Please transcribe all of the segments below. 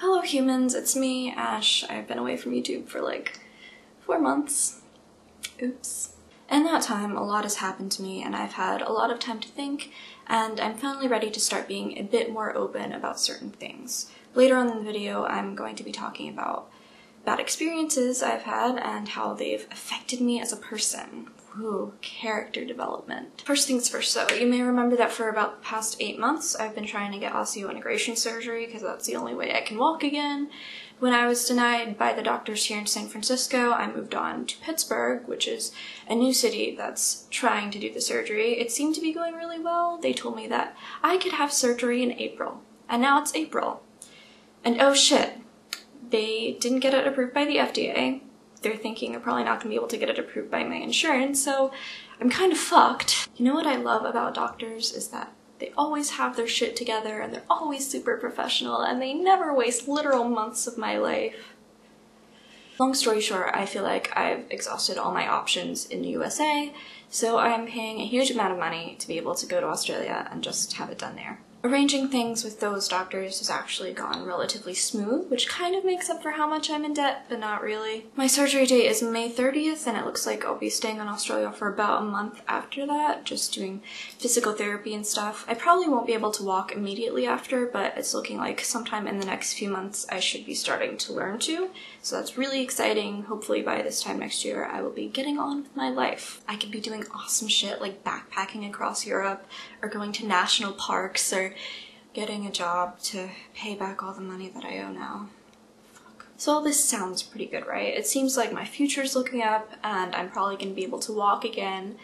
Hello humans, it's me, Ash. I've been away from YouTube for like 4 months. Oops. In that time, a lot has happened to me and I've had a lot of time to think, and I'm finally ready to start being a bit more open about certain things. Later on in the video, I'm going to be talking about bad experiences I've had and how they've affected me as a person. Ooh, character development. First things first though, you may remember that for about the past 8 months I've been trying to get osseointegration surgery because that's the only way I can walk again. When I was denied by the doctors here in San Francisco, I moved on to Pittsburgh, which is a new city that's trying to do the surgery. It seemed to be going really well. They told me that I could have surgery in April, and now it's April. And oh shit, they didn't get it approved by the FDA. They're thinking they're probably not going to be able to get it approved by my insurance, so I'm kind of fucked. You know what I love about doctors is that they always have their shit together and they're always super professional and they never waste literal months of my life. Long story short, I feel like I've exhausted all my options in the USA, so I'm paying a huge amount of money to be able to go to Australia and just have it done there. Arranging things with those doctors has actually gone relatively smooth, which kind of makes up for how much I'm in debt, but not really. My surgery date is May 30th, and it looks like I'll be staying in Australia for about a month after that, just doing physical therapy and stuff. I probably won't be able to walk immediately after, but it's looking like sometime in the next few months I should be starting to learn to, so that's really exciting. Hopefully by this time next year I will be getting on with my life. I could be doing awesome shit like backpacking across Europe, or going to national parks, or getting a job to pay back all the money that I owe now. Fuck. So all this sounds pretty good, right? It seems like my future's looking up and I'm probably going to be able to walk again,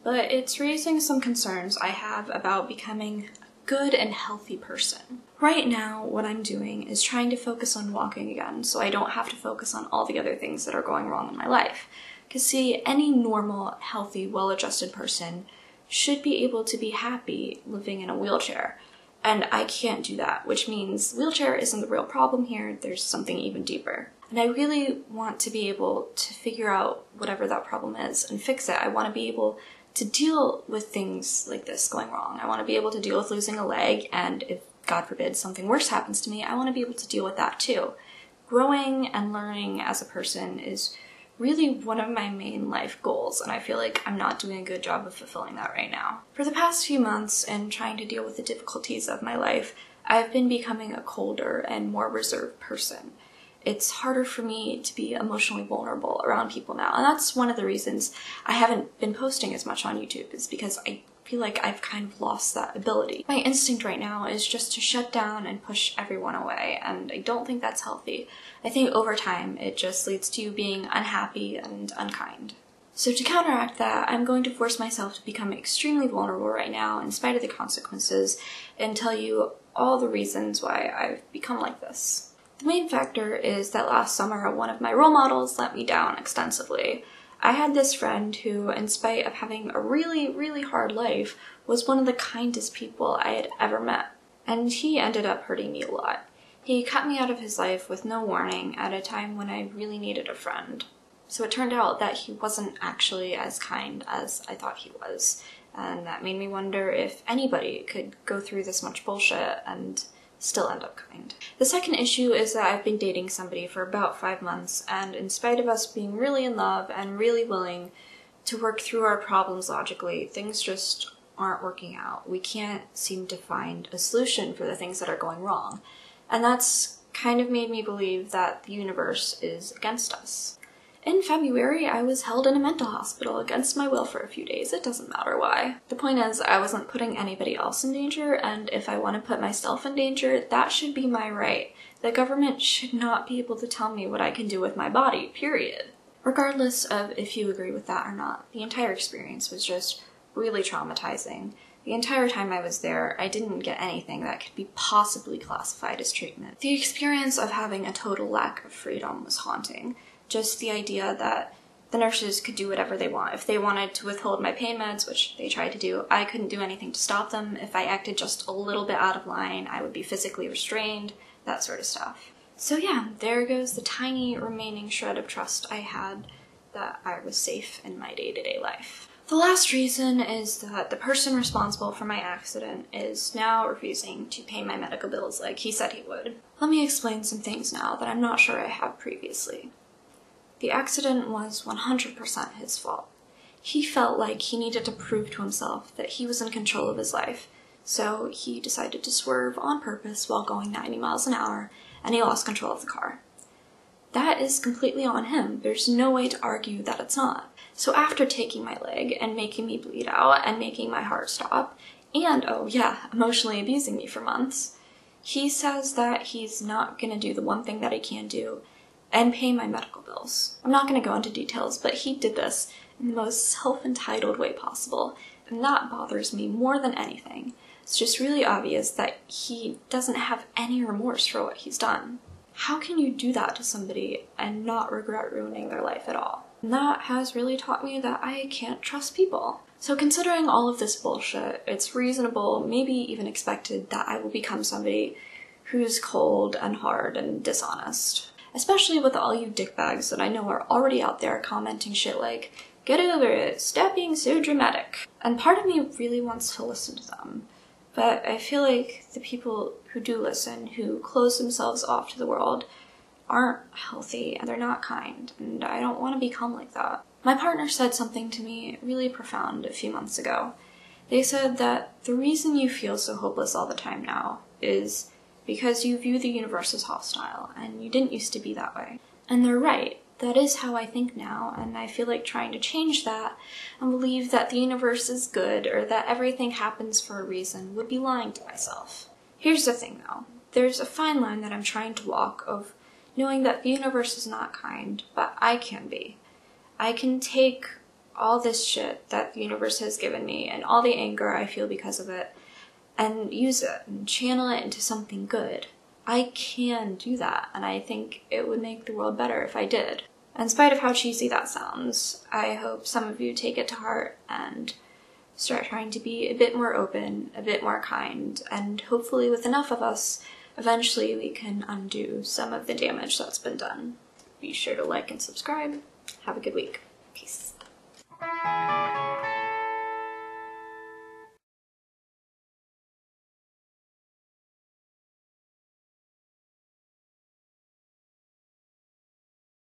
but it's raising some concerns I have about becoming a good and healthy person. Right now, what I'm doing is trying to focus on walking again so I don't have to focus on all the other things that are going wrong in my life. Because see, any normal, healthy, well-adjusted person should be able to be happy living in a wheelchair. And I can't do that, which means wheelchair isn't the real problem here, there's something even deeper. And I really want to be able to figure out whatever that problem is and fix it. I want to be able to deal with things like this going wrong. I want to be able to deal with losing a leg, and if, God forbid, something worse happens to me, I want to be able to deal with that too. Growing and learning as a person is really one of my main life goals, and I feel like I'm not doing a good job of fulfilling that right now. For the past few months, and trying to deal with the difficulties of my life, I've been becoming a colder and more reserved person. It's harder for me to be emotionally vulnerable around people now, and that's one of the reasons I haven't been posting as much on YouTube, is because I feel like I've kind of lost that ability. My instinct right now is just to shut down and push everyone away, and I don't think that's healthy. I think over time it just leads to you being unhappy and unkind. So to counteract that, I'm going to force myself to become extremely vulnerable right now in spite of the consequences and tell you all the reasons why I've become like this. The main factor is that last summer one of my role models let me down extensively. I had this friend who, in spite of having a really hard life, was one of the kindest people I had ever met. And he ended up hurting me a lot. He cut me out of his life with no warning at a time when I really needed a friend. So it turned out that he wasn't actually as kind as I thought he was. And that made me wonder if anybody could go through this much bullshit and still end up kind. The second issue is that I've been dating somebody for about 5 months, and in spite of us being really in love and really willing to work through our problems logically, things just aren't working out. We can't seem to find a solution for the things that are going wrong. And that's kind of made me believe that the universe is against us. In February, I was held in a mental hospital against my will for a few days. It doesn't matter why. The point is, I wasn't putting anybody else in danger, and if I want to put myself in danger, that should be my right. The government should not be able to tell me what I can do with my body, period. Regardless of if you agree with that or not, the entire experience was just really traumatizing. The entire time I was there, I didn't get anything that could be possibly classified as treatment. The experience of having a total lack of freedom was haunting. Just the idea that the nurses could do whatever they want. If they wanted to withhold my pain meds, which they tried to do, I couldn't do anything to stop them. If I acted just a little bit out of line, I would be physically restrained, that sort of stuff. So yeah, there goes the tiny remaining shred of trust I had that I was safe in my day-to-day life. The last reason is that the person responsible for my accident is now refusing to pay my medical bills like he said he would. Let me explain some things now that I'm not sure I have previously. The accident was 100% his fault. He felt like he needed to prove to himself that he was in control of his life, so he decided to swerve on purpose while going 90 miles an hour, and he lost control of the car. That is completely on him. There's no way to argue that it's not. So after taking my leg and making me bleed out and making my heart stop, and oh yeah, emotionally abusing me for months, he says that he's not gonna do the one thing that he can do and pay my medical bills. I'm not gonna go into details, but he did this in the most self-entitled way possible, and that bothers me more than anything. It's just really obvious that he doesn't have any remorse for what he's done. How can you do that to somebody and not regret ruining their life at all? And that has really taught me that I can't trust people. So considering all of this bullshit, it's reasonable, maybe even expected, that I will become somebody who's cold and hard and dishonest. Especially with all you dickbags that I know are already out there commenting shit like, "Get over it, stop being so dramatic." And part of me really wants to listen to them. But I feel like the people who do listen, who close themselves off to the world, aren't healthy and they're not kind, and I don't want to become like that. My partner said something to me really profound a few months ago. They said that the reason you feel so hopeless all the time now is because you view the universe as hostile, and you didn't used to be that way. And they're right. That is how I think now, and I feel like trying to change that and believe that the universe is good or that everything happens for a reason would be lying to myself. Here's the thing though, there's a fine line that I'm trying to walk of knowing that the universe is not kind, but I can be. I can take all this shit that the universe has given me and all the anger I feel because of it and use it and channel it into something good. I can do that, and I think it would make the world better if I did. In spite of how cheesy that sounds, I hope some of you take it to heart and start trying to be a bit more open, a bit more kind, and hopefully with enough of us, eventually we can undo some of the damage that's been done. Be sure to like and subscribe. Have a good week. Peace.